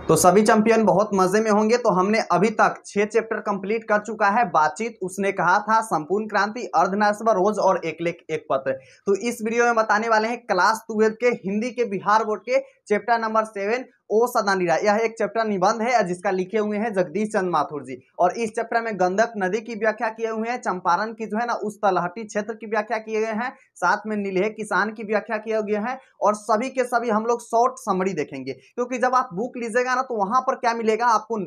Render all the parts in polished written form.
तो सभी चैंपियन बहुत मजे में होंगे। तो हमने अभी तक 6 चैप्टर कंप्लीट कर चुका है। बातचीत, उसने कहा था, संपूर्ण क्रांति, अर्धनारीश्वर, रोज और एक लेख एक पत्र। तो इस वीडियो में बताने वाले हैं क्लास 12 के हिंदी के बिहार बोर्ड के चैप्टर नंबर 7 ओ सदा नीरा। यह एक चैप्टर निबंध है जिसका लिखे हुए हैं जगदीश चंद्र माथुर जी। और इस चैप्टर में गंडक नदी की व्याख्या किए हुए हैं, चंपारण की जो है ना उस तलहटी क्षेत्र की व्याख्या किए गए हैं, साथ में नीलहे किसान की व्याख्या किए गए हैं। और सभी के सभी हम लोग शॉर्ट समरी देखेंगे, क्योंकि जब आप बुक लीजिएगा ना तो वहां पर क्या मिलेगा आपको,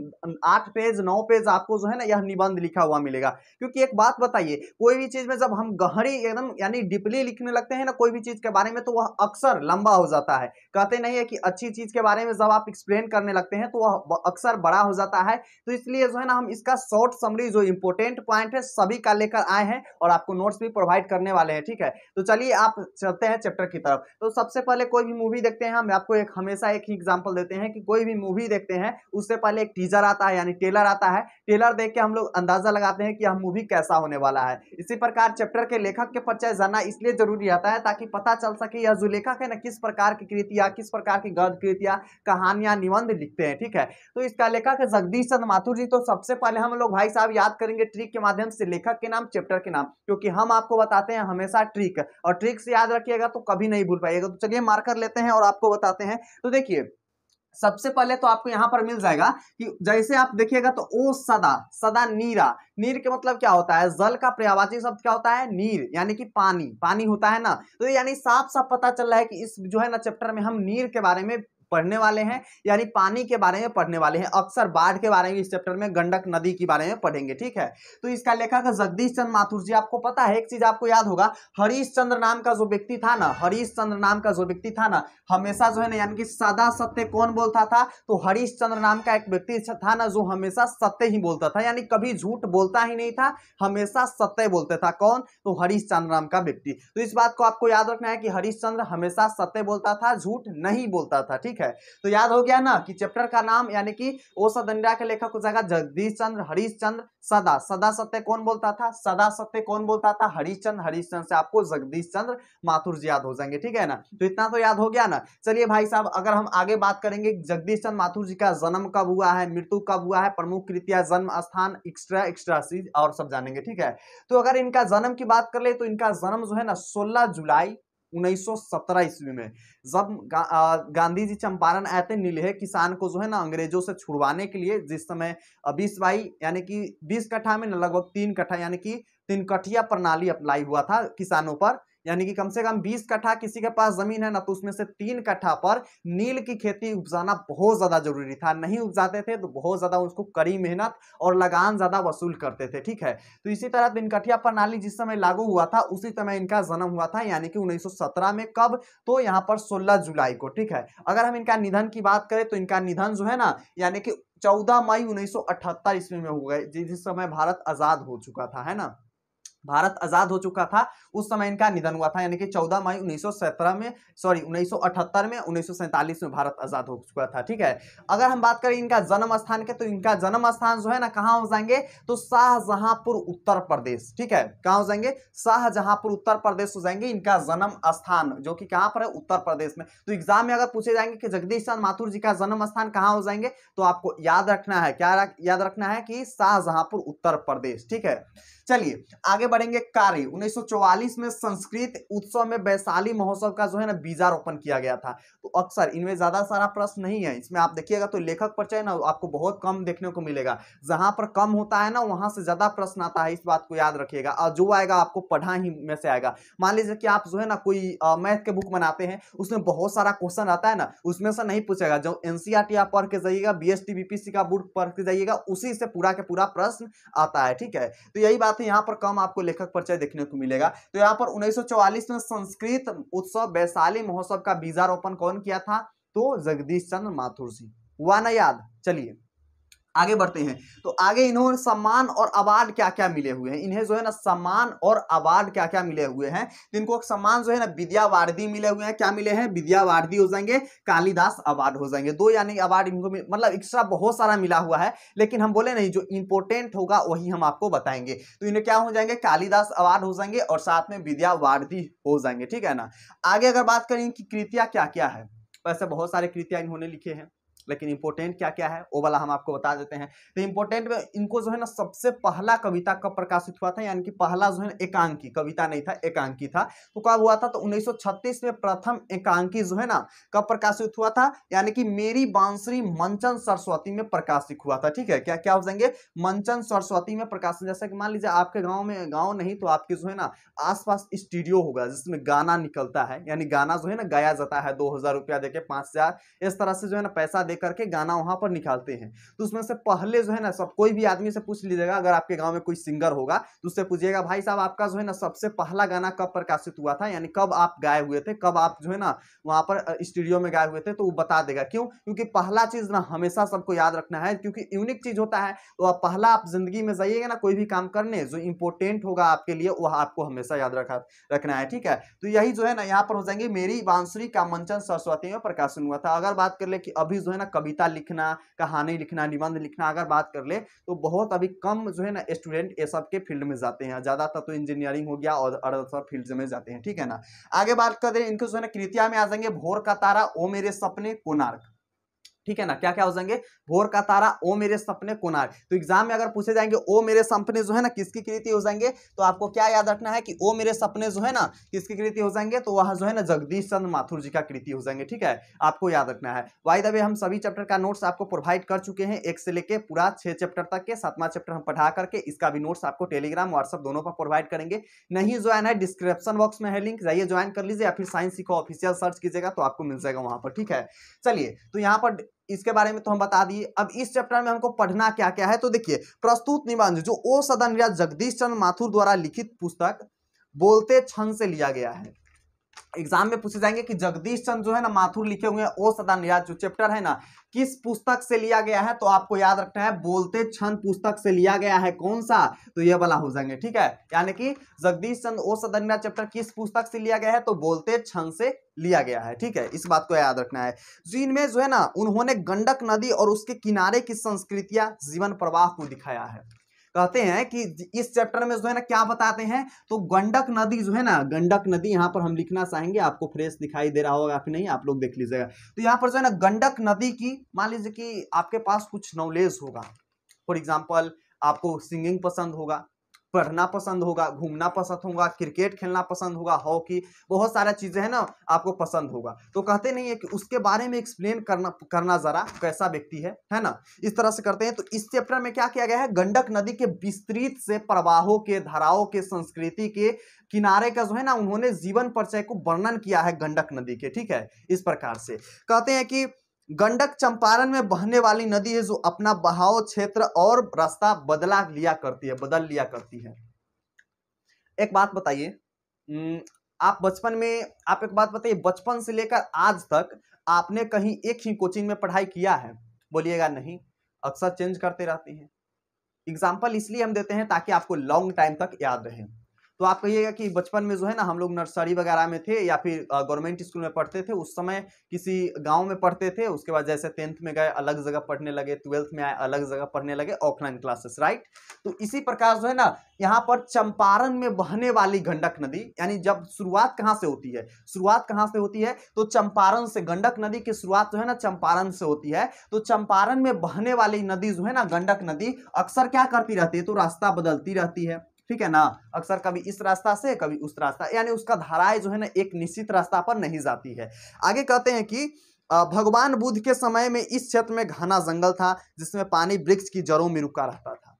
8 पेज 9 पेज आपको जो है ना यह निबंध लिखा हुआ मिलेगा। क्योंकि एक बात बताइए, कोई भी चीज में जब हम गहरी एकदम यानी डीपली लिखने लगते हैं ना कोई भी चीज के बारे में, तो वह अक्सर लंबा हो जाता है। कहते नहीं है कि अच्छी चीज के बारे में जब आप एक्सप्लेन करने लगते हैं तो वह अक्सर बड़ा हो जाता है। तो इसलिए जो है ना हम इसका शॉर्ट समरी जो इंपोर्टेंट पॉइंट है सभी का लेकर आए हैं और आपको नोट्स भी प्रोवाइड करने वाले हैं। ठीक है, तो चलिए आप चलते हैं चैप्टर की तरफ। तो सबसे पहले कोई भी मूवी देखते हैं, हम आपको एक हमेशा एक ही एग्जांपल देते हैं कि कोई भी मूवी देखते हैं उससे पहले एक टीजर आता है यानी ट्रेलर आता है। ट्रेलर देख के हम लोग अंदाजा लगाते हैं कि यह मूवी कैसा होने वाला है। इसी प्रकार चैप्टर के लेखक के परिचय जानना इसलिए जरूरी आता है ताकि पता चल सके यह जो लेखक है ना किस प्रकार की कृतियां, किस प्रकार की गद्य कृतियां, कहानियां, निबंध लिखते हैं। ठीक है, तो इसका लेखक है जगदीश चंद्र माथुर जी। तो सबसे पहले हम लोग भाई साहब याद करेंगे ट्रिक के माध्यम से लेखक के नाम, चैप्टर के नाम, क्योंकि हम आपको बताते हैं हमेशा ट्रिक, और ट्रिक से याद रखिएगा तो कभी नहीं भूल पाइएगा। तो चलिए मार्कर लेते हैं और आपको बताते हैं। तो देखिए सबसे पहले तो आपको यहां पर मिल जाएगा कि जैसे आप देखिएगा तो ओ सदा, सदा नीरा, नीर के मतलब क्या होता है, जल का पर्यायवाची शब्द क्या होता है, नीर, यानी कि पानी, पानी होता है ना। तो यानी साफ साफ पता चल रहा है कि इस जो है ना चैप्टर में हम नीर के बारे में पढ़ने वाले हैं, यानी पानी के बारे में पढ़ने वाले हैं। अक्सर बाढ़ के बारे में इस चैप्टर में, गंडक नदी के बारे में पढ़ेंगे। ठीक है, तो इसका लेखक है जगदीश चंद्र माथुर जी। आपको पता है एक चीज आपको याद होगा, हरीश चंद्र नाम का जो व्यक्ति था ना, हरीश चंद्र नाम का जो व्यक्ति था ना, हमेशा जो है ना यानी कि सदा सत्य कौन बोलता था, तो हरीश चंद्र नाम का एक व्यक्ति था ना जो हमेशा सत्य ही बोलता था, यानी कभी झूठ बोलता ही नहीं था, हमेशा सत्य बोलता था। कौन, तो हरीश चंद्र नाम का व्यक्ति। तो इस बात को आपको याद रखना है कि हरीश चंद्र हमेशा सत्य बोलता था, झूठ नहीं बोलता था। ठीक है, तो याद हो गया ना कि चैप्टर का नाम यानी कि ओ सदंडा के लेखक हो जाएगा जगदीश चंद्र, हरीश चंद्र, सदा, सदा सत्य कौन बोलता था, सदा सत्य कौन बोलता था, हरीश चंद्र, हरीश चंद्र से आपको जगदीश चंद्र माथुर जी याद हो जाएंगे। ठीक है ना, तो इतना तो याद हो गया ना। चलिए भाई साहब, अगर हम आगे बात करेंगे जगदीश चंद्र माथुर जी का जन्म कब हुआ है, मृत्यु कब हुआ है, प्रमुख कृतियां, जन्म स्थान, एक्स्ट्रा एक्स्ट्रा चीज और सब जानेंगे। ठीक है, तो अगर इनका जन्म की बात कर ले तो इनका जन्म जो है ना 16 जुलाई 1917 ईस्वी में, जब गांधी जी चंपारण आए थे नीलहे किसान को जो है ना अंग्रेजों से छुड़वाने के लिए। जिस समय 20 बाई यानी कि 20 कट्ठा में लगभग 3 कट्ठा यानी कि 3 कट्ठिया प्रणाली अप्लाई हुआ था किसानों पर, यानी कि कम से कम 20 कट्ठा किसी के पास जमीन है ना तो उसमें से 3 कट्ठा पर नील की खेती उपजाना बहुत ज्यादा जरूरी था। नहीं उपजाते थे तो बहुत ज्यादा उसको कड़ी मेहनत और लगान ज्यादा वसूल करते थे। ठीक है, तो इसी तरह 3 कट्ठिया प्रणाली जिस समय लागू हुआ था उसी समय इनका जन्म हुआ था, यानी कि 1917 में। कब, तो यहाँ पर 16 जुलाई को। ठीक है, अगर हम इनका निधन की बात करें तो इनका निधन जो है ना यानी कि 14 मई 1978 ईस्वी में हो गए, जिस समय भारत आजाद हो चुका था, है ना, भारत आजाद हो चुका था उस समय इनका निधन हुआ था, यानी कि 14 मई 1917 में, सॉरी 1978 में, 1947 में भारत आजाद हो चुका था। ठीक है, अगर हम बात करें इनका जन्म स्थान के तो इनका जन्म स्थान जो है ना कहाँ हो जाएंगे, तो शाहजहांपुर उत्तर प्रदेश। ठीक है, कहाँ हो जाएंगे, शाहजहांपुर उत्तर प्रदेश हो जाएंगे इनका जन्म स्थान, जो कि कहाँ पर है, उत्तर प्रदेश में। तो एग्जाम में अगर पूछे जाएंगे कि जगदीश चंद्र माथुर जी का जन्म स्थान कहाँ हो जाएंगे, तो आपको याद रखना है, क्या याद रखना है कि शाहजहांपुर उत्तर प्रदेश। ठीक है, चलिए आगे बढ़ेंगे। कार्य 1944 में संस्कृत उत्सव में वैशाली महोत्सव का जो है ना बीजारोपण किया गया था। तो अक्सर इनमें ज्यादा सारा प्रश्न नहीं है, इसमें आप देखिएगा तो लेखक परिचय ना आपको बहुत कम देखने को मिलेगा। जहां पर कम होता है ना वहां से ज्यादा प्रश्न आता है, इस बात को याद रखिएगा। और जो आएगा आपको पढ़ा ही में से आएगा। मान लीजिए कि आप जो है ना कोई मैथ के बुक बनाते हैं, उसमें बहुत सारा क्वेश्चन आता है ना, उसमें से नहीं पूछेगा। जो एनसीईआरटी आप पढ़ के जाइएगा, बीएसटी बीपीसी का बुक पढ़ के जाइएगा, उसी से पूरा के पूरा प्रश्न आता है। ठीक है, तो यही बात है, यहाँ पर कम आपको लेखक परिचय देखने को मिलेगा। तो यहाँ पर 1944 में संस्कृत उत्सव वैशाली महोत्सव का बीजारोपण कौन किया था, तो जगदीश चंद्र माथुर जी। हुआ ना याद। चलिए आगे बढ़ते हैं। तो आगे इन्होंने सम्मान और अवार्ड क्या क्या मिले हुए हैं, इन्हें जो है ना सम्मान और अवार्ड क्या क्या मिले हुए हैं। तो इनको सम्मान जो है ना विद्यावार्दी मिले हुए हैं। क्या मिले हैं, विद्यावार्दी हो जाएंगे, कालिदास अवार्ड हो जाएंगे। 2 यानी अवार्ड इनको मतलब एक्स्ट्रा बहुत सारा मिला हुआ है, लेकिन हम बोले नहीं जो इंपोर्टेंट होगा वही हम आपको बताएंगे। तो इन्हें क्या हो जाएंगे, कालिदास अवार्ड हो जाएंगे और साथ में विद्यावार्दी हो जाएंगे। ठीक है ना, आगे अगर बात करें कि कृतियां क्या क्या है, वैसे बहुत सारे कृतियां इन्होंने लिखे हैं। लेकिन इंपॉर्टेंट क्या क्या है वो वाला हम आपको बता देते हैं। तो इंपॉर्टेंट में इनको जो है ना सबसे पहला कविता कब प्रकाशित हुआ था, यानी कि पहला जो है ना एकांकी, कविता नहीं था एकांकी था, तो कब हुआ था, तो 1936 में प्रथम एकांकी जो है ना कब प्रकाशित हुआ था, यानी कि मेरी बांसुरी मंचन सरस्वती में प्रकाशित हुआ था। ठीक है, क्या क्या हो जाएंगे, मंचन सरस्वती में प्रकाशित। जैसे कि मान लीजिए आपके गांव में, गांव नहीं तो आपके जो है ना आसपास स्टूडियो होगा जिसमें गाना निकलता है, यानी गाना जो है ना गाया जाता है, 2000 रुपया देके 5000 इस तरह से जो है ना पैसा दे करके गाना वहां पर निकालते हैं। तो उसमें से पहले जो है ना सब कोई भी आदमी से पूछ लीजिएगा, अगर आपके गांव में कोई सिंगर होगा तो उससे पूछिएगा भाई साहब आपका जो है ना सबसे पहला गाना कब प्रकाशित हुआ था, यानी कब आप गाए हुए थे, कब आप जो है ना वहां पर स्टूडियो में गाए हुए थे, तो वो बता देगा। क्यों, क्योंकि पहला चीज ना हमेशा सबको याद रखना है, क्योंकि यूनिक चीज होता है। तो आप पहला आप जिंदगी में जाइएगा ना कोई भी काम करने, जो इंपॉर्टेंट होगा आपके लिए वह आपको हमेशा याद रखना है। ठीक है, तो यही जो है ना यहाँ पर हो जाएंगे मेरी बांसुरी का मंचन सरस्वती में प्रकाशन हुआ था। अगर बात कर ले कि अभी जो है ना कविता लिखना, कहानी लिखना, निबंध लिखना अगर बात कर ले तो बहुत अभी कम जो है ना स्टूडेंट ये सब के फील्ड में जाते हैं, ज्यादातर तो इंजीनियरिंग हो गया और अदर फील्ड में जाते हैं। ठीक है ना, आगे बात करें इनको जो है ना कृतिया में आ जाएंगे भोर का तारा, ओ मेरे सपने, कोणार्क। ठीक है ना, क्या क्या हो जाएंगे, भोर का तारा, ओ मेरे सपने, कोणार्क। तो एग्जाम में अगर पूछे जाएंगे ओ मेरे सपने जो है ना किसकी कृति हो जाएंगे, तो आपको क्या याद रखना है कि ओ मेरे सपने जो है ना किसकी कृति हो जाएंगे, तो वह जो है ना जगदीश चंद्र माथुर जी का कृति हो जाएंगे। ठीक है, आपको याद रखना है। बाय द वे हम सभी चैप्टर का नोट्स आपको प्रोवाइड कर चुके हैं, 1 से लेके पूरा 6 चैप्टर तक के, 7वां चैप्टर हम पढ़ा करके इसका भी नोट्स आपको टेलीग्राम व्हाट्सएप दोनों पर प्रोवाइड करेंगे। नहीं ज्वाइन है डिस्क्रिप्शन बॉक्स में है लिंक, जाइए ज्वाइन कर लीजिए, या फिर साइंस सीखो ऑफिशियल सर्च कीजिएगा तो आपको मिल जाएगा वहां पर। ठीक है, चलिए तो यहाँ पर इसके बारे में तो हम बता दिए। अब इस चैप्टर में हमको पढ़ना क्या क्या है, तो देखिए प्रस्तुत निबंध जो ओ सदन जगदीश चंद्र माथुर द्वारा लिखित पुस्तक बोलते क्षण से लिया गया है। एग्जाम में पूछे जाएंगे कि जगदीश चंद्र जो है ना माथुर लिखे हुए हैं ओ सदा जो चैप्टर है ना किस पुस्तक से लिया गया है, तो आपको याद रखना है बोलते क्षण पुस्तक से लिया गया है। कौन सा, तो ये वाला हो जाएंगे। ठीक है, यानी कि जगदीश चंद्र ओ सदा चैप्टर किस पुस्तक से लिया गया है, तो बोलते क्षण से लिया गया है। ठीक है, इस बात को याद रखना है। जिनमें जो है ना उन्होंने गंडक नदी और उसके किनारे की संस्कृतियां, जीवन प्रवाह को दिखाया है। कहते हैं कि इस चैप्टर में जो है ना क्या बताते हैं, तो गंडक नदी जो है ना, गंडक नदी यहाँ पर हम लिखना चाहेंगे, आपको फ्रेश दिखाई दे रहा होगा कि नहीं, आप लोग देख लीजिएगा। तो यहाँ पर जो है ना गंडक नदी की, मान लीजिए कि आपके पास कुछ नॉलेज होगा, फॉर एग्जाम्पल आपको सिंगिंग पसंद होगा, पढ़ना पसंद होगा, घूमना पसंद होगा, क्रिकेट खेलना पसंद होगा, हॉकी, बहुत सारा चीजें है ना आपको पसंद होगा, तो कहते नहीं है कि उसके बारे में एक्सप्लेन करना जरा कैसा व्यक्ति है ना, इस तरह से करते हैं। तो इस चैप्टर में क्या किया गया है, गंडक नदी के विस्तृत से प्रवाहों के, धाराओं के, संस्कृति के किनारे का जो है ना उन्होंने जीवन परिचय को वर्णन किया है गंडक नदी के। ठीक है, इस प्रकार से कहते हैं कि गंडक चंपारण में बहने वाली नदी है जो अपना बहाव, क्षेत्र और रास्ता बदल लिया करती है। एक बात बताइए, आप बचपन में, आप एक बात बताइए, बचपन से लेकर आज तक आपने कहीं एक ही कोचिंग में पढ़ाई किया है, बोलिएगा नहीं, अक्सर चेंज करते रहते हैं। एग्जाम्पल इसलिए हम देते हैं ताकि आपको लॉन्ग टाइम तक याद रहे। तो आप कहिएगा कि बचपन में जो है ना हम लोग नर्सरी वगैरह में थे या फिर गवर्नमेंट स्कूल में पढ़ते थे, उस समय किसी गांव में पढ़ते थे, उसके बाद जैसे 10th में गए अलग जगह पढ़ने लगे, 12th में आए अलग जगह पढ़ने लगे, ऑफलाइन क्लासेस, राइट। तो इसी प्रकार जो है ना यहाँ पर चंपारण में बहने वाली गंडक नदी, यानी जब शुरुआत कहाँ से होती है, शुरुआत कहाँ से होती है, तो चंपारण से। गंडक नदी की शुरुआत जो है ना चंपारण से होती है। तो चंपारण में बहने वाली नदी जो है ना गंडक नदी अक्सर क्या करती रहती है, तो रास्ता बदलती रहती है। ठीक है ना, अक्सर कभी इस रास्ता से कभी उस रास्ता, यानी उसका धाराएं जो है ना एक निश्चित रास्ता पर नहीं जाती है। आगे कहते हैं कि भगवान बुद्ध के समय में इस क्षेत्र में घना जंगल था जिसमें पानी वृक्ष की जड़ों में रुका रहता था।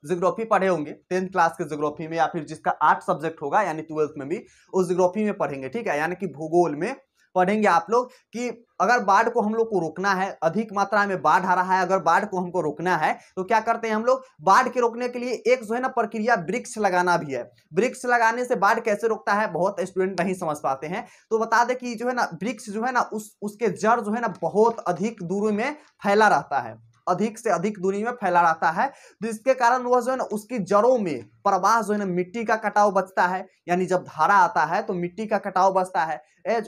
ज्योग्राफी पढ़े होंगे 10th क्लास के ज्योग्राफी में, या फिर जिसका 8 सब्जेक्ट होगा यानी 12th में भी उस ज्योग्राफी में पढ़ेंगे। ठीक है, यानी कि भूगोल में पढ़ेंगे आप लोग कि अगर बाढ़ को हम लोग को रोकना है, अधिक मात्रा में बाढ़ आ रहा है, अगर बाढ़ को हमको रोकना है तो क्या करते हैं हम लोग, बाढ़ के रोकने के लिए एक जो है ना प्रक्रिया वृक्ष लगाना भी है। वृक्ष लगाने से बाढ़ कैसे रोकता है बहुत स्टूडेंट नहीं समझ पाते हैं, तो बता दें कि जो है ना वृक्ष जो है ना उसके जड़ जो है ना बहुत अधिक दूरी में फैला रहता है, अधिक से अधिक दूरी में फैला रहता है, जिसके कारण वह जो है ना उसकी जड़ों में प्रवाह जो है ना मिट्टी का कटाव बचता है, यानी जब धारा आता है तो मिट्टी का कटाव बचता है।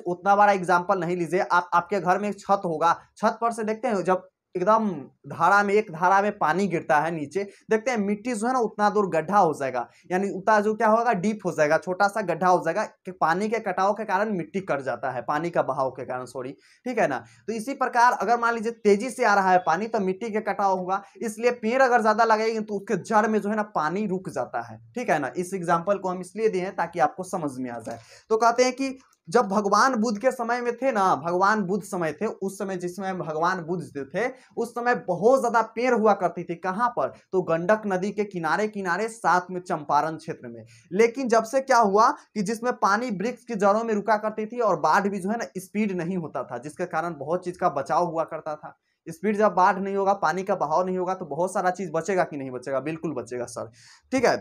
उतना बड़ा एग्जांपल नहीं लीजिए, आपके घर में एक छत होगा, छत पर से देखते हैं जब एकदम एक धारा में पानी गिरता है नीचे, देखते हैं मिट्टी जो है ना उतना दूर गड्ढा हो जाएगा, यानी उतना जो क्या होगा डीप हो जाएगा, छोटा सा गड्ढा हो जाएगा कि पानी के कटाव के कारण मिट्टी कट जाता है, पानी का बहाव के कारण, सॉरी, ठीक है ना। तो इसी प्रकार अगर मान लीजिए तेजी से आ रहा है पानी तो मिट्टी के कटाव होगा, इसलिए पेड़ अगर ज्यादा लगेगी तो उसके जड़ में जो है ना पानी रुक जाता है, ठीक है ना। इस एग्जाम्पल को हम इसलिए दिए हैं ताकि आपको समझ में आ जाए। तो कहते हैं कि जब भगवान बुद्ध के समय में थे ना, भगवान बुद्ध समय थे, उस समय जिस समय भगवान बुद्ध थे उस समय बहुत ज्यादा पेड़ हुआ करती थी। कहां पर? तो गंडक नदी के किनारे किनारे, साथ में चंपारण क्षेत्र में। लेकिन जब से क्या हुआ कि जिसमें पानी वृक्ष की जड़ों में रुका करती थी और बाढ़ भी जो है ना स्पीड नहीं होता था, जिसके कारण बहुत चीज का बचाव हुआ करता था। स्पीड जब बाढ़ नहीं होगा, पानी का बहाव नहीं होगा, तो बहुत सारा चीज बचेगा कि नहीं बचेगा? बिल्कुल बचेगा सर, ठीक है।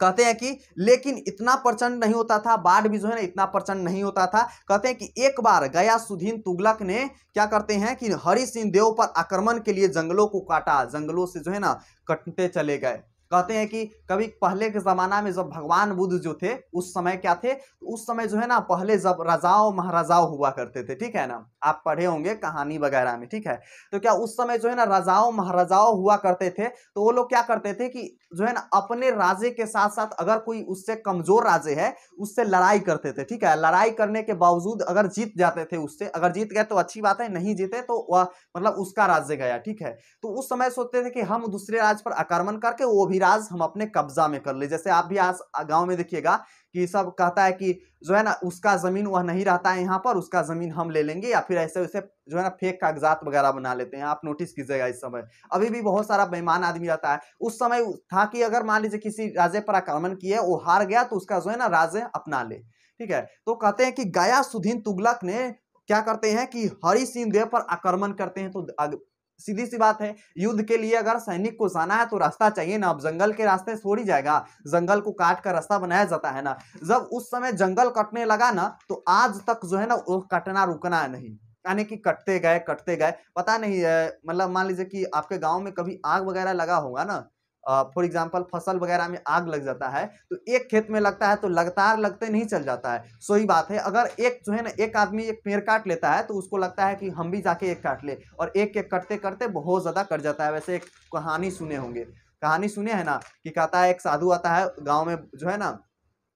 कहते हैं कि लेकिन इतना प्रचंड नहीं होता था, बाढ़ भी जो है ना इतना प्रचंड नहीं होता था। कहते हैं कि एक बार गयासुद्दीन तुगलक ने क्या करते हैं कि हरि सिंह देव पर आक्रमण के लिए जंगलों को काटा, जंगलों से जो है ना कटते चले गए। कहते हैं कि कभी पहले के जमाना में जब भगवान बुद्ध जो थे उस समय क्या थे, तो उस समय जो है ना पहले जब राजाओं महाराजाओं हुआ करते थे, ठीक है ना, आप पढ़े होंगे कहानी वगैरह में, ठीक है। तो क्या उस समय जो है ना राजाओं महाराजाओं हुआ करते थे, तो वो लोग क्या करते थे कि जो है ना अपने राजे के साथ साथ अगर कोई उससे कमजोर राजे है उससे लड़ाई करते थे, ठीक है। लड़ाई करने के बावजूद अगर जीत जाते थे उससे, अगर जीत गए तो अच्छी बात है, नहीं जीते तो वह मतलब उसका राज्य गया, ठीक है। तो उस समय सोचते थे कि हम दूसरे राज्य पर आक्रमण करके वो भी राज हम अपने कब्जा में कर ले। जैसे आप भी आज गांव में देखिएगा कि सब कहता है कि जो है ना उसका जमीन वह नहीं रहता है यहाँ पर, उसका जमीन हम ले लेंगे, या फिर ऐसे वैसे जो है ना फेक कागजात वगैरह बना लेते हैं। आप नोटिस कीजिएगा इस समय अभी भी बहुत सारा बेईमान आदमी रहता है। उस समय था कि अगर मान लीजिए किसी राज्य पर आक्रमण किए, वो हार गया तो उसका जो है ना राज्य अपना ले, ठीक है। तो कहते हैं कि गयासुद्दीन तुगलक ने क्या करते हैं कि हरि सिंह देव पर आक्रमण करते हैं। तो सीधी सी बात है, युद्ध के लिए अगर सैनिक को जाना है तो रास्ता चाहिए ना। अब जंगल के रास्ते थोड़ी जाएगा, जंगल को काट कर रास्ता बनाया जाता है ना। जब उस समय जंगल कटने लगा ना तो आज तक जो है ना वो कटना रुकना है नहीं, यानी कि कटते गए, पता नहीं मतलब मान लीजिए कि आपके गांव में कभी आग वगैरह लगा होगा ना, फॉर एग्जाम्पल फसल वगैरह में आग लग जाता है तो एक खेत में लगता है तो लगातार लगते नहीं चल जाता है। सो ही बात है, अगर एक जो है ना एक आदमी एक पेड़ काट लेता है तो उसको लगता है कि हम भी जाके एक काट ले, और एक एक करते करते बहुत ज्यादा कट जाता है। वैसे एक कहानी सुने होंगे, कहानी सुने है ना, कि कहता है एक साधु आता है गाँव में, जो है ना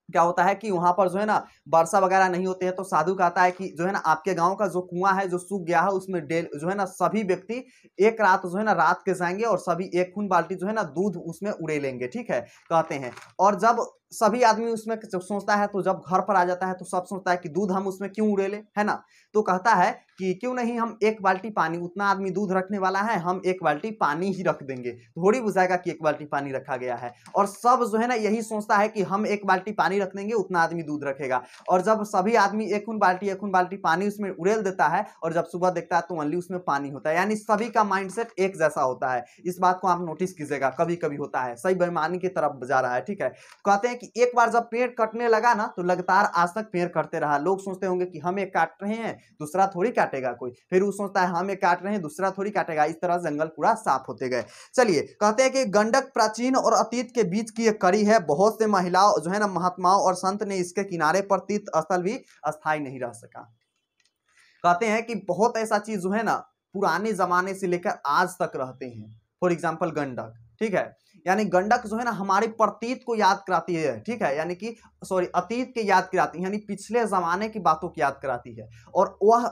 क्या होता है कि वहां पर जो है ना वर्षा वगैरह नहीं होते हैं, तो साधु कहता है कि जो है ना आपके गांव का जो कुआं है जो सूख गया है उसमें जो है ना सभी व्यक्ति एक रात जो है ना रात के जाएंगे और सभी एक खून बाल्टी जो है ना दूध उसमें उड़े लेंगे, ठीक है, कहते हैं। और जब सभी आदमी उसमें जब सोचता है तो जब घर पर आ जाता है तो सब सोचता है कि दूध हम उसमें क्यों उड़े ले, है ना। तो कहता है कि क्यों नहीं हम एक बाल्टी पानी, उतना आदमी दूध रखने वाला है, हम एक बाल्टी पानी ही रख देंगे, थोड़ी बुझाएगा कि एक बाल्टी पानी रखा गया है। और सब जो है ना यही सोचता है कि हम एक बाल्टी पानी रख देंगे, उतना आदमी दूध रखेगा। और जब सभी आदमी एक बाल्टी पानी उसमें उड़ेल देता है और जब सुबह देखता है तो ओनली उसमें पानी होता है, यानी सभी का माइंडसेट एक जैसा होता है। इस बात को आप नोटिस कीजिएगा, कभी कभी होता है, सही बेईमानी की तरफ जा रहा है, ठीक है। कहते हैं कि एक बार जब पेड़ कटने लगा ना तो लगातार आज तक पेड़ कटते रहा। लोग सोचते होंगे कि हम एक काट रहे हैं दूसरा थोड़ी काटेगा कोई, फिर वो सोचता है हम एक काट रहे हैं दूसरा थोड़ी काटेगा, इस तरह जंगल पूरा साफ होते गए। चलिए, कहते हैं कि गंडक प्राचीन और अतीत के बीच की एक कड़ी है। बहुत से महिलाओं जो है ना महात्माओं और संत ने इसके किनारे पर तीर्थ स्थल भी अस्थायी नहीं रह सका। कहते हैं कि बहुत ऐसा चीज जो है ना पुराने जमाने से लेकर आज तक रहते हैं। फॉर एग्जाम्पल गंडक, ठीक है, यानी गंडक जो है ना हमारे प्रतीत को याद कराती है, ठीक है, यानी कि सॉरी अतीत के याद कराती है, यानी पिछले जमाने की बातों की याद कराती है। और वह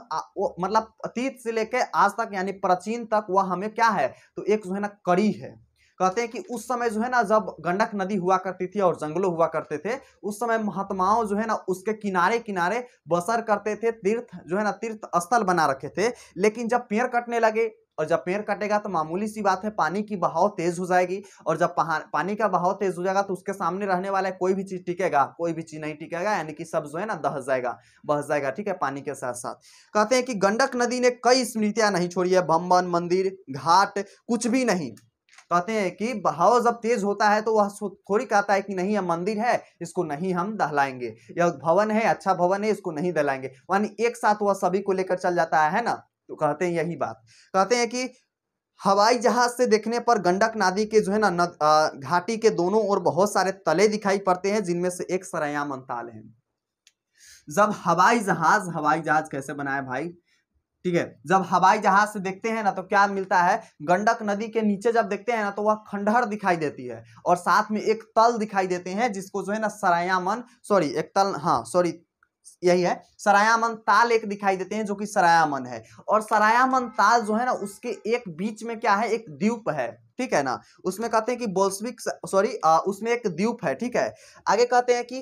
मतलब अतीत से लेकर आज तक यानी प्राचीन तक वह हमें क्या है, तो एक जो है ना कड़ी है। कहते हैं कि उस समय जो है ना जब गंडक नदी हुआ करती थी और जंगलों हुआ करते थे, उस समय महात्माओं जो है ना उसके किनारे किनारे बसर करते थे, तीर्थ जो है ना तीर्थ स्थल बना रखे थे। लेकिन जब पेड़ कटने लगे, और जब पेड़ कटेगा तो मामूली सी बात है पानी की बहाव तेज हो जाएगी, और जब पानी का बहाव तेज हो जाएगा तो उसके सामने रहने वाला कोई भी चीज टिकेगा, कोई भी चीज नहीं टिकेगा, यानी कि सब जो है ना दह जाएगा, बह जाएगा, ठीक है, पानी के साथ साथ। कहते हैं कि गंडक नदी ने कई स्मृतियां नहीं छोड़ी है, भवन मंदिर घाट कुछ भी नहीं। कहते हैं कि बहाव जब तेज होता है तो वह थोड़ी कहता है कि नहीं यह मंदिर है इसको नहीं हम दहलाएंगे, यह भवन है अच्छा भवन है इसको नहीं दहलाएंगे, यानी एक साथ वह सभी को लेकर चल जाता है ना। तो कहते हैं यही बात, कहते हैं कि हवाई जहाज से देखने पर गंडक नदी के जो है ना घाटी के दोनों ओर बहुत सारे तले दिखाई पड़ते हैं, जिनमें से एक सरयामन ताल है। जब हवाई जहाज कैसे बनाए भाई, ठीक है। जब हवाई जहाज से देखते हैं ना तो क्या मिलता है, गंडक नदी के नीचे जब देखते हैं ना तो वह खंडहर दिखाई देती है और साथ में एक तल दिखाई देते हैं जिसको जो है ना सरायामन, सॉरी एक तल, हाँ सॉरी यही है, सरायामन ताल एक दिखाई देते हैं जो कि सरायामन है। और सरायामन ताल जो है ना उसके एक बीच में क्या है, एक द्वीप है, ठीक है ना। उसमें कहते हैं कि बोल्शविक, सॉरी उसमें एक द्वीप है, ठीक है। आगे कहते हैं कि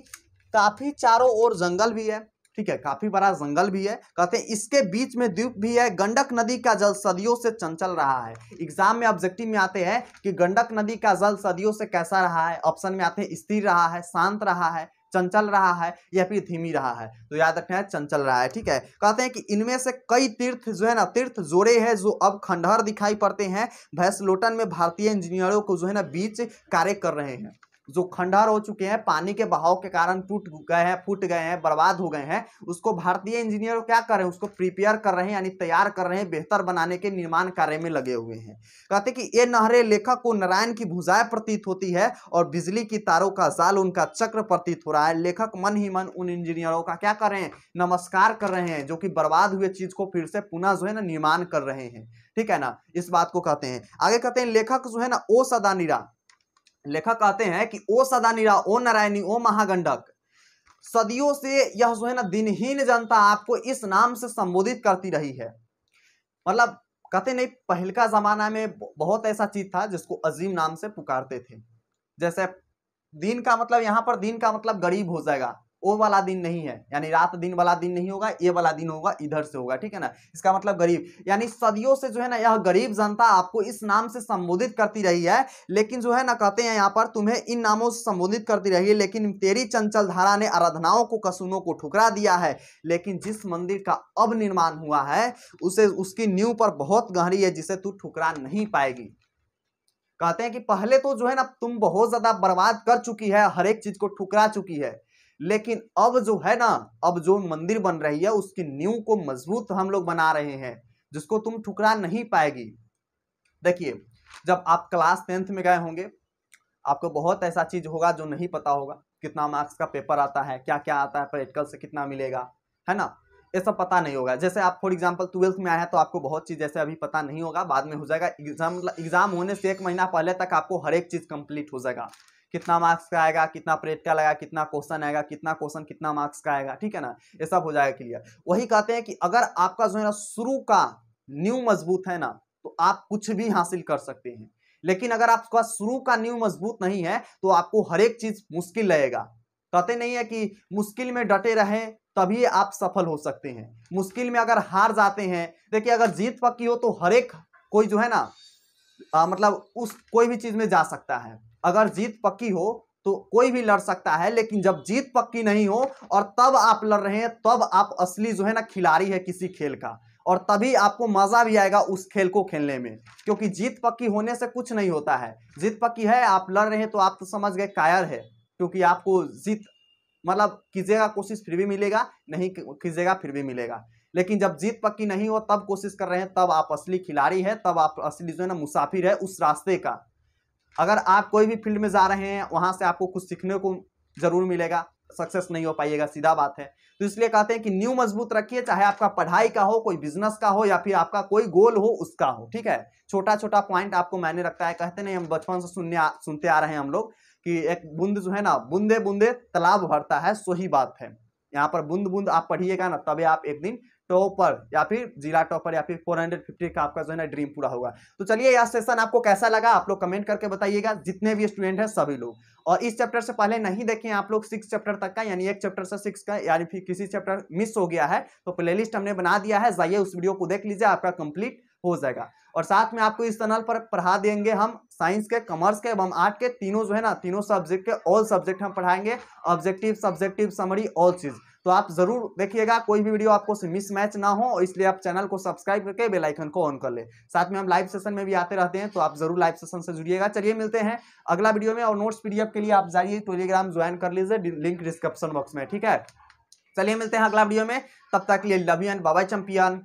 काफी चारों ओर जंगल भी है, ठीक है, काफी बड़ा जंगल भी है। कहते हैं इसके बीच में द्वीप भी है। गंडक नदी का जल सदियों से चंचल रहा है। एग्जाम में ऑब्जेक्टिव में आते हैं कि गंडक नदी का जल सदियों से कैसा रहा है। ऑप्शन में आते हैं स्थिर रहा है, शांत रहा है, चंचल रहा है या फिर धीमी रहा है। तो याद रखना है चंचल रहा है, ठीक है। कहते हैं कि इनमें से कई तीर्थ जो है ना, तीर्थ जोड़े हैं जो अब खंडहर दिखाई पड़ते हैं। भैंसलोटन में भारतीय इंजीनियरों को जो है ना बीच कार्य कर रहे हैं। जो खंडहर हो चुके हैं, पानी के बहाव के कारण टूट गए हैं, फूट गए हैं, बर्बाद हो गए हैं, उसको भारतीय इंजीनियर क्या कर रहे हैं, उसको प्रिपेयर कर रहे हैं, यानी तैयार कर रहे हैं, बेहतर बनाने के निर्माण कार्य में लगे हुए हैं। कहते हैं कि ये नहरें लेखक को नारायण की भुजाएं प्रतीत होती है और बिजली की तारों का जाल उनका चक्र प्रतीत हो रहा है। लेखक मन ही मन उन इंजीनियरों का क्या कर रहे हैं, नमस्कार कर रहे हैं, जो कि बर्बाद हुए चीज को फिर से पुनः जो है ना निर्माण कर रहे हैं, ठीक है ना। इस बात को कहते हैं। आगे कहते हैं लेखक जो है ना ओ सदा निरा, लेखक कहते हैं कि ओ सदा निरा, ओ नारायणी, ओ महागंडक, सदियों से यह जो है ना दिनहीन जनता आपको इस नाम से संबोधित करती रही है। मतलब कहते नहीं, पहले का जमाना में बहुत ऐसा चीज था जिसको अजीम नाम से पुकारते थे। जैसे दिन का मतलब, यहाँ पर दिन का मतलब गरीब हो जाएगा, वो वाला दिन नहीं है, यानी रात दिन वाला दिन नहीं होगा, ये वाला दिन होगा, इधर से होगा, ठीक है ना। इसका मतलब गरीब, यानी सदियों से जो है ना यह गरीब जनता आपको इस नाम से संबोधित करती रही है। लेकिन जो है ना कहते हैं यहाँ पर तुम्हें इन नामों से संबोधित करती रही है, लेकिन तेरी चंचल धारा ने आराधनाओं को, कसूनों को ठुकरा दिया है। लेकिन जिस मंदिर का अब निर्माण हुआ है उसे, उसकी नींव पर बहुत गहरी है जिसे तू ठुकरा नहीं पाएगी। कहते हैं कि पहले तो जो है ना तुम बहुत ज्यादा बर्बाद कर चुकी है, हर एक चीज को ठुकरा चुकी है, लेकिन अब जो है ना, अब जो मंदिर बन रही है उसकी नींव को मजबूत हम लोग बना रहे हैं, जिसको तुम ठुकरा नहीं पाएगी। देखिए, जब आप क्लास 10th में गए होंगे, आपको बहुत ऐसा चीज होगा जो नहीं पता होगा। कितना मार्क्स का पेपर आता है, क्या क्या आता है, प्रैक्टिकल से कितना मिलेगा, है ना, ये सब पता नहीं होगा। जैसे आप फॉर एग्जांपल 12th में आए हैं तो आपको बहुत चीज जैसे अभी पता नहीं होगा, बाद में हो जाएगा। एग्जाम होने से 1 महीना पहले तक आपको हर एक चीज कंप्लीट हो जाएगा। कितना मार्क्स का आएगा, कितना प्रैक्टिकल आएगा, कितना क्वेश्चन आएगा, कितना क्वेश्चन कितना मार्क्स का आएगा, ठीक है ना, ये सब हो जाएगा क्लियर। वही कहते हैं कि अगर आपका जो है ना शुरू का नींव मजबूत है ना तो आप कुछ भी हासिल कर सकते हैं। लेकिन अगर आपका शुरू का नींव मजबूत नहीं है तो आपको हर एक चीज मुश्किल लगेगा। कहते नहीं है कि मुश्किल में डटे रहें तभी आप सफल हो सकते हैं। मुश्किल में अगर हार जाते हैं, देखिए अगर जीत पक्की हो तो हर एक कोई जो है ना मतलब उस कोई भी चीज में जा सकता है। अगर जीत पक्की हो तो कोई भी लड़ सकता है, लेकिन जब जीत पक्की नहीं हो और तब आप लड़ रहे हैं, तब आप असली जो है ना खिलाड़ी है किसी खेल का, और तभी आपको मजा भी आएगा उस खेल को खेलने में। क्योंकि जीत पक्की होने से कुछ नहीं होता है। जीत पक्की है, आप लड़ रहे हैं तो आप तो समझ गए कायर है, क्योंकि आपको जीत मतलब कीजिएगा कोशिश फिर भी मिलेगा, नहीं कीजिएगा फिर भी मिलेगा। लेकिन जब जीत पक्की नहीं हो तब कोशिश कर रहे हैं, तब आप असली खिलाड़ी है, तब आप असली जो है ना मुसाफिर है उस रास्ते का। अगर आप कोई भी फील्ड में जा रहे हैं वहां से आपको कुछ सीखने को जरूर मिलेगा, सक्सेस नहीं हो पाइएगा, सीधा बात है। तो इसलिए कहते हैं कि न्यू मजबूत रखिए, चाहे आपका पढ़ाई का हो, कोई बिजनेस का हो, या फिर आपका कोई गोल हो उसका हो, ठीक है। छोटा छोटा पॉइंट आपको मैंने रखता है। कहते नहीं, हम बचपन से सुनते आ रहे हैं हम लोग कि एक बूंद जो है ना, बूंदे बूंदे तालाब भरता है, सो ही बात है। यहाँ पर बूंद बूंद आप पढ़िएगा ना, तभी आप एक दिन टॉपर या फिर जिला टॉपर या फिर 450 का आपका जो है ना ड्रीम पूरा होगा। तो चलिए, यह सेशन आपको कैसा लगा आप लोग कमेंट करके बताइएगा, जितने भी स्टूडेंट हैं सभी लोग। और इस चैप्टर से पहले नहीं देखें आप लोग 6 चैप्टर तक का, यानी 1 चैप्टर से 6 का, यानी फिर किसी चैप्टर मिस हो गया है तो प्लेलिस्ट हमने बना दिया है, जाइए उस वीडियो को देख लीजिए, आपका कंप्लीट हो जाएगा। और साथ में आपको इस चैनल पर पढ़ा देंगे हम साइंस के, कॉमर्स के एवं आर्ट के तीनों जो है ना, तीनों सब्जेक्ट के ऑल सब्जेक्ट हम पढ़ाएंगे, ऑब्जेक्टिव, सब्जेक्टिव, समरी, ऑल चीज। तो आप जरूर देखिएगा, कोई भी वीडियो आपको से मिसमैच ना हो, इसलिए आप चैनल को सब्सक्राइब करके बेल आइकन को ऑन कर ले। साथ में हम लाइव सेशन में भी आते रहते हैं, तो आप जरूर लाइव सेशन से जुड़िएगा। चलिए मिलते हैं अगला वीडियो में, और नोट्स पीडीएफ के लिए आप जाइए टेलीग्राम ज्वाइन कर लीजिए, लिंक डिस्क्रिप्शन बॉक्स में, ठीक है। चलिए मिलते हैं अगला वीडियो में, तब तक के लिए love you and bye bye champion.